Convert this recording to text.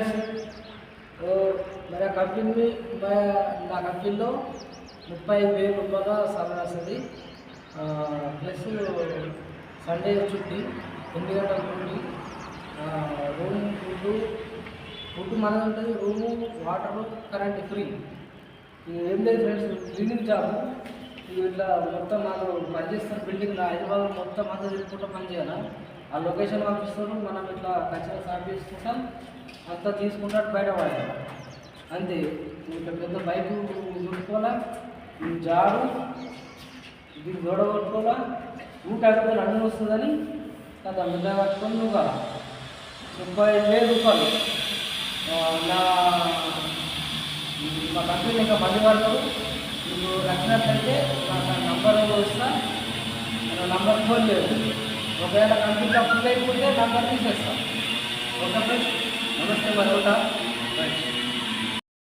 Friends, तो मेरा company में నా కంపెనీలో 35,000 రూపాయల సాలరీ వస్తుంది. ప్లస్ సండే చుట్టి 8 గంటల డ్యూటీ, రూమ్ ఫుడ్ మనది ఉంటుంది. Room, water, current free. ఇది ఏం లేదు ఫ్రెండ్స్, క్లీనింగ్ జాబ్. ఇది ఇట్లా మొత్తం నాకు పనిచేస్తారు. బిల్డింగ్ హైదరాబాద్ మొత్తం అంతా తిరుగుకుంటూ పని చేయాలి. ఆ లొకేషన్ పంపిస్తారు, మనం ఇట్లా ఖచ్చితంగా సాఫ్ చేసుకుంటాం, అంతా తీసుకుంటాడు బయట పడాలి అంతే. ఇట్లా పెద్ద బైక్ దుట్టుకోవాలా, జాడు దీన్ని గోడ కొట్టుకోవాలా, ఊటాకపోతే అన్నం వస్తుందని కదా మిద్ద పట్టుకొని నువ్వు 35,000 రూపాయలు. నా మా కంపెనీ ఇంకా మంది వాళ్ళు మీకు నచ్చినట్లయితే నాకు నంబర్ ఇస్తా, నా నంబర్ ఫోన్ లేదు. ఒకవేళ కంపెనీలో అప్లై అయిపోతే నంబర్ తీసేస్తాను. ఓకే ఫ్రెండ్స్, నమస్తే, మరి ఉంటా. రైట్.